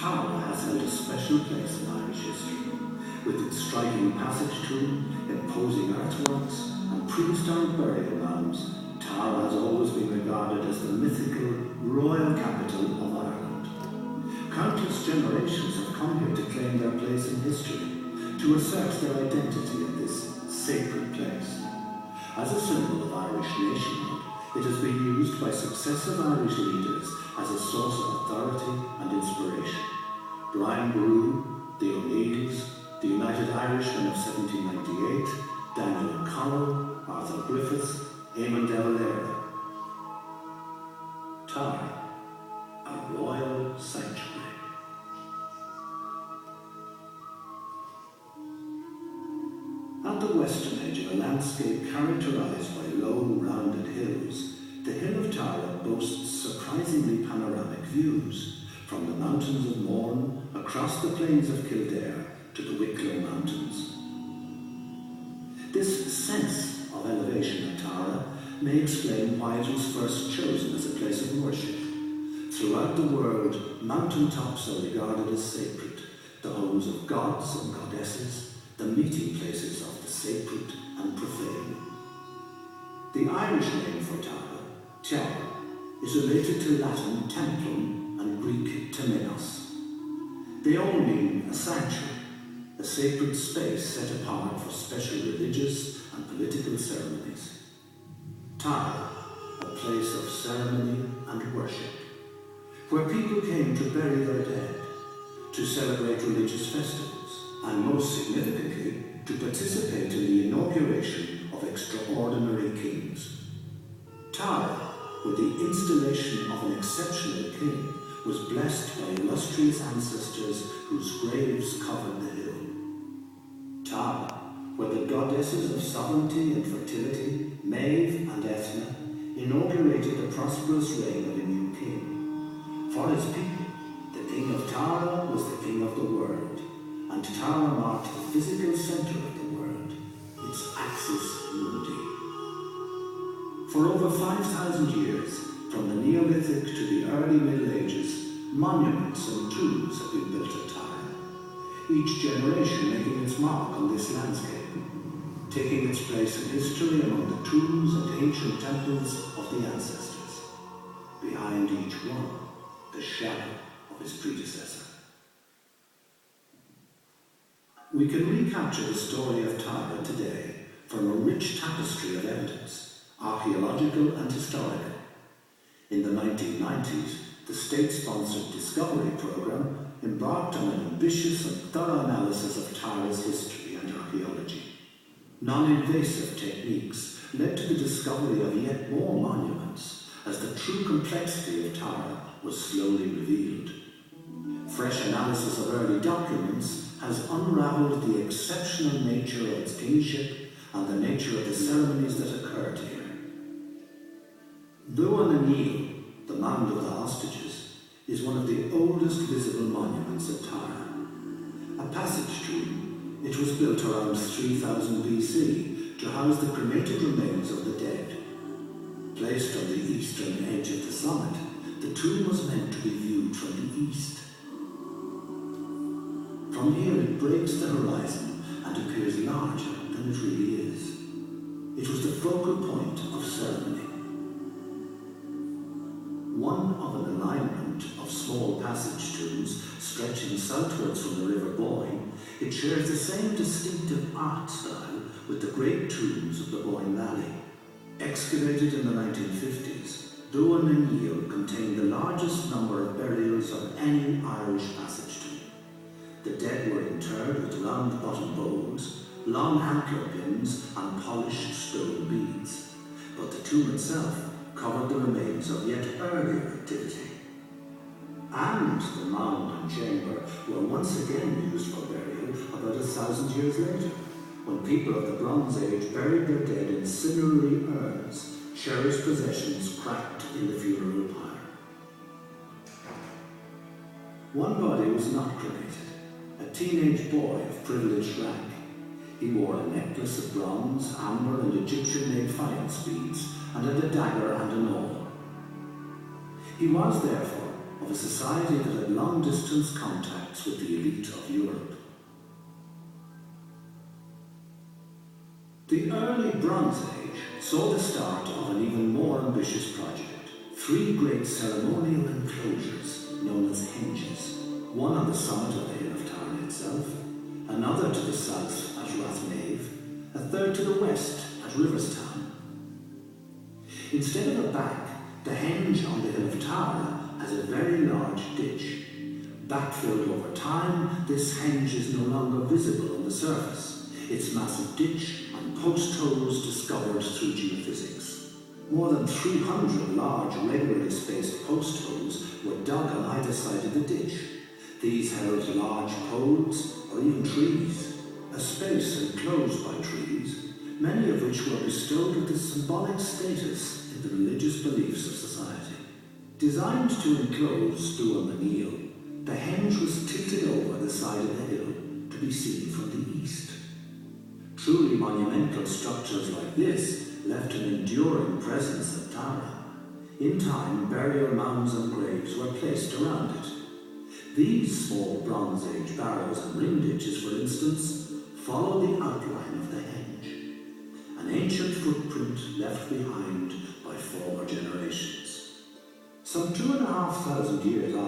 Tara has held a special place in Irish history, with its striking passage tomb, imposing earthworks, and prehistoric burial mounds. Tara has always been regarded as the mythical royal capital of Ireland. Countless generations have come here to claim their place in history, to assert their identity in this sacred place. As a symbol of Irish nationhood, it has been used by successive Irish leaders as a source of authority and inspiration. Brian Boru, the O'Neills, the United Irishmen of 1798, Daniel O'Connell, Arthur Griffiths, Eamon de Valera. Tara, a royal sanctuary. At the western edge of a landscape characterised by low, rounded hills, the Hill of Tara boasts surprisingly panoramic views, from the mountains of Mourne across the plains of Kildare to the Wicklow Mountains. This sense of elevation at Tara may explain why it was first chosen as a place of worship. Throughout the world, mountain tops are regarded as sacred, the homes of gods and goddesses, the meeting places of the sacred and profane. The Irish name for Tara, Tara, is related to Latin templum and Greek temenos. They all mean a sanctuary, a sacred space set apart for special religious and political ceremonies. Tara, a place of ceremony and worship, where people came to bury their dead, to celebrate religious festivals, and most significantly, to participate in the inauguration of extraordinary kings. Tara, with the installation of an exceptional king, was blessed by illustrious ancestors whose graves covered the hill. Tara, where the goddesses of sovereignty and fertility, Maeve and Ethna, inaugurated the prosperous reign of a new king. For his people, the king of Tara was the king of the world, and Tara marked the physical centre of the world, its axis mundi. For over 5,000 years, from the Neolithic to the early Middle Ages, monuments and tombs have been built at Tara, each generation making its mark on this landscape, taking its place in history among the tombs and ancient temples of the ancestors. Behind each one, the shadow of his predecessor. We can recapture the story of Tara today from a rich tapestry of evidence, archaeological and historical. In the 1990s, the state-sponsored Discovery Programme embarked on an ambitious and thorough analysis of Tara's history and archaeology. Non-invasive techniques led to the discovery of yet more monuments, as the true complexity of Tara was slowly revealed. Fresh analysis of early documents has unravelled the exceptional nature of its kingship and the nature of the ceremonies that occurred here. Dhuan na Níl, the Mound of the Hostages, is one of the oldest visible monuments at Tara. A passage tomb, it was built around 3000 BC to house the cremated remains of the dead. Placed on the eastern edge of the summit, the tomb was meant to be viewed from the east. From here it breaks the horizon and appears larger than it really is. It was the focal point of ceremony. One of an alignment of small passage tombs stretching southwards from the River Boyne, it shares the same distinctive art style with the great tombs of the Boyne Valley. Excavated in the 1950s, Dhuan na Níl contained the largest number of burials of any Irish passage tomb. The dead were interred with round-bottom bowls, long antler pins and polished stone beads, but the tomb itself covered the remains of yet earlier activity. And the mound and chamber were once again used for burial about 1,000 years later, when people of the Bronze Age buried their dead in cinerary urns, cherished possessions cracked in the funeral pyre. One body was not cremated, a teenage boy of privileged rank. He wore a necklace of bronze, amber and Egyptian-made faience beads, and had a dagger and an awl. He was, therefore, of a society that had long-distance contacts with the elite of Europe. The early Bronze Age saw the start of an even more ambitious project. 3 great ceremonial enclosures known as henges, one on the summit of the hill of Tara itself, another to the south at Rathmave, a third to the west at Riverstown. Instead of a back, the henge on the hill of Tara has a very large ditch. Backfilled over time, this henge is no longer visible on the surface, its massive ditch and post holes discovered through geophysics. More than 300 large, regularly spaced post holes were dug on either side of the ditch. These held large poles or even trees, a space enclosed by trees, many of which were bestowed with the symbolic status in the religious beliefs of society. Designed to enclose Dúa Maníl, the henge was tilted over the side of the hill to be seen from the east. Truly monumental structures like this left an enduring presence at Tara. In time, burial mounds and graves were placed around it. These small Bronze Age barrows and ring ditches, for instance, follow the outline of the henge, an ancient footprint left behind by former generations. Some 2,500 years after